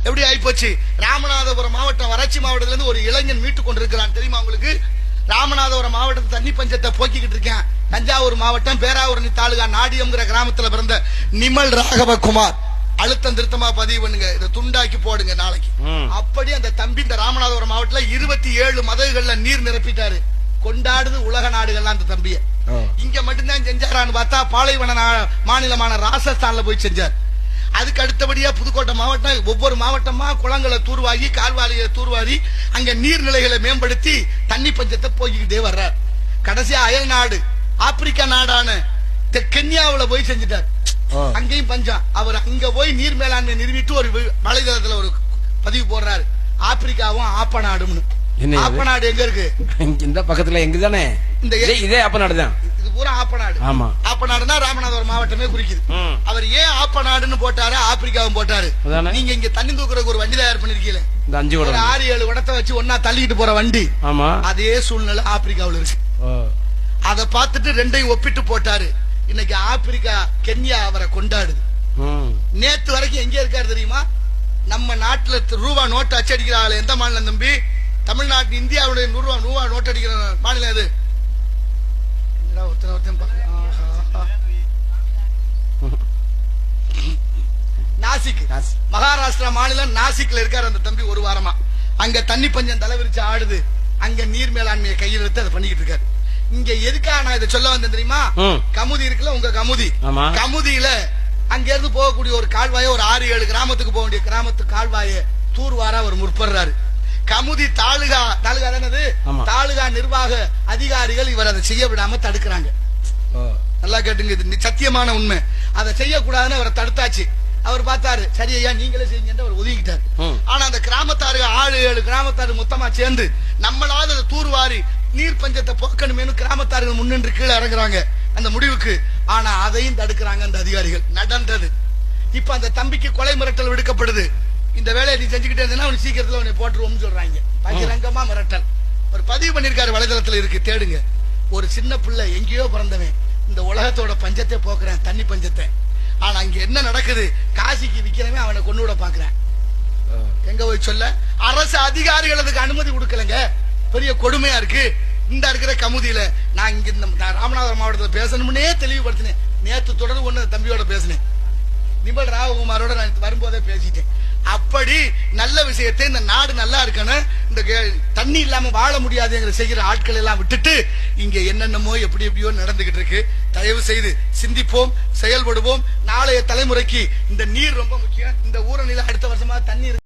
எப்படி ஆயிப்போச்சு? ராமநாதபுரம் மாவட்டம் வறட்சி மாவட்டத்துல இருந்து ஒரு இளைஞன் மீட்டுக் கொண்டிருக்கிறான் தெரியுமா உங்களுக்கு? ராமநாதபுரம் மாவட்டத்தில் தண்ணி பஞ்சத்தை போக்கிக்கிட்டு இருக்கேன். தஞ்சாவூர் மாவட்டம் பேராவூரணி தாலுகா நாடியம்ங்கிற கிராமத்துல பிறந்த நிமல் ராகவகுமார். அழுத்தம் திருத்தமா பதிவு பண்ணுங்க, இதை துண்டாக்கி போடுங்க நாளைக்கு. அப்படி அந்த தம்பி இந்த ராமநாதபுரம் மாவட்டத்தில் 27 மதகுகள்ல நீர் நிரப்பிட்டாரு. கொண்டாடுது உலக நாடுகள்லாம் அந்த தம்பிய. இங்க மட்டும்தான் செஞ்சாரான்னு பார்த்தா பாலைவன மாநிலமான ராஜஸ்தான்ல போய் செஞ்சார். அதுக்கு அடுத்தபடியா புதுக்கோட்டை மாவட்டம் ஒவ்வொரு மாவட்டமா குளங்களை தூர்வாரி கால்வாரியை தூர்வாரி அங்க நீர்நிலைகளை மேம்படுத்தி தண்ணி பஞ்சத்தை போய்கிட்டே வர்றார். கடைசியா அயல் நாடு ஆப்பிரிக்கா நாடான கென்யாவுல போய் செஞ்சுட்டார். அங்கேயும் பஞ்சம். அவர் அங்க போய் நீர் மேலாண்மை நிறுவிட்டு ஒரு வலைதளத்துல ஒரு பதிவு போடுறாரு, ஆப்பிரிக்காவும் ஆப்ப நாடுன்னு. ஆப்ப நாடு எங்க இருக்கு? இந்த பக்கத்துல எங்க தானே இதே ஆப்ப நாடு தான். இது பூரா ஆப்ப நாடு. ஆமா, ஆப்ப நாடுனா ராமநாதபுரம் மாவட்டமே குறிக்குது. அவர் ஏன் ஆப்ப நாடுன்னு போட்டாரு, ஆப்பிரிக்காவும் போட்டாரு? நீங்க இங்க தண்ணி தூக்குறதுக்கு ஒரு வண்டி தயார் பண்ணிருக்கீங்க, 6-7 வடத்தை வச்சு ஒன்னா தள்ளிட்டு போற வண்டி. ஆமா, அதே சூழ்நிலை ஆப்பிரிக்காவில் இருக்கு. அதை பார்த்துட்டு ரெண்டையும் ஒப்பிட்டு போட்டாரு. இன்னைக்கு ஆப்பிரிக்கா கென்யா அவரை கொண்டாடுது. நேத்து வரைக்கும் எங்க இருக்காரு தெரியுமா? நம்ம நாட்டுல ரூபா நோட்டு அச்சடிக்கிற ஆளு எந்த மாநிலம் தம்பி? தமிழ்நாட்டு இந்தியாவுடைய ரூபா நோட்டு அடிக்கிற மாநிலம் எது? நாசிக். மகாராஷ்டிரா மாநிலம் நாசிக்ல இருக்காரு அந்த தம்பி ஒரு வாரமா. அங்க தண்ணி பஞ்சம் தலைவிரிச்சு ஆடுது. அங்க நீர் மேலாண்மையை கையில் எடுத்து அதை பண்ணிக்கிட்டு இருக்காரு. இங்க எதுக்காக நான் இதை சொல்ல வந்தேன் தெரியுமா? கமுதி இருக்குல்ல, உங்க கமுதி. கமுதியில அங்க இருந்து போகக்கூடிய ஒரு கால்வாயை ஒரு 6-7 கிராமத்துக்கு போக வேண்டிய கிராமத்து கால்வாயை தூர்வார அவர் முற்படுறாரு. கமுதி தாலுகா தானது, தாலுகா நிர்வாக அதிகாரிகள் இவர் அதை செய்ய விடாம தடுக்கிறாங்க. நல்லா கேட்டுங்க, இது சத்தியமான உண்மை. அதை செய்யக்கூடாதுன்னு அவரை தடுத்தாச்சு. அவர் பார்த்தாரு, சரி ஐயா நீங்களே செய்யுங்க, அவர் ஒதுக்கிட்டாரு. ஆனா அந்த கிராமத்தாரு 6-7 கிராமத்தாரு மொத்தமா சேர்ந்து நம்மளாவது அதை தூர்வாரி நீர் பஞ்சத்தை போக்கணுமேனு கிராமத்தார்கள் முன்னின்று கீழே இறங்குறாங்க அந்த முடிவுக்கு. ஆனா அதையும் தடுக்கிறாங்க அந்த அதிகாரிகள். நடந்தது. இப்ப அந்த தம்பிக்கு கொலை மிரட்டல் விடுக்கப்படுது. இந்த வேலையை நீ செஞ்சுக்கிட்டே இருந்தா அவனை சீக்கிரத்துல அவனை போட்டுருவோம்னு சொல்றாங்க. பகிரங்கமா மிரட்டல். ஒரு பதிவு பண்ணிருக்காரு, வலைதளத்துல இருக்கு, தேடுங்க. ஒரு சின்ன பிள்ளை எங்கேயோ பிறந்தவன் இந்த உலகத்தோட பஞ்சத்தை போக்குறேன், தண்ணி பஞ்சத்தை. ஆனா இங்க என்ன நடக்குது? காசிக்கு விக்கிறவன் அவனை கொண்டு விட பாக்குறேன். எங்க போய் சொல்ல? அரசு அதிகாரிகள் அதுக்கு அனுமதி கொடுக்கலங்க. பெரிய கொடுமையா இருக்கு. இந்த இருக்கிற கமுதியில நான் இங்க இந்த ராமநாதபுரம் மாவட்டத்தில் பேசணும்னே தெளிவுபடுத்தினேன். நேற்று தொடர்ந்து ஒண்ணு தம்பியோட பேசினேன், நிமல் ராகவகுமாரோட நான் வரும்போதே பேசிட்டேன். அப்படி நல்ல விஷயத்தை இந்த நாடு நல்லா இருக்கணும், இந்த தண்ணி இல்லாம வாழ முடியாதுங்கிற செய்கிற ஆட்கள் எல்லாம் விட்டுட்டு இங்க என்னென்னமோ எப்படி எப்படியோ நடந்துகிட்டு இருக்கு. தயவு செய்து சிந்திப்போம், செயல்படுவோம். நாளைய தலைமுறைக்கு இந்த நீர் ரொம்ப முக்கியம். இந்த ஊரணியில அடுத்த வருஷமா தண்ணி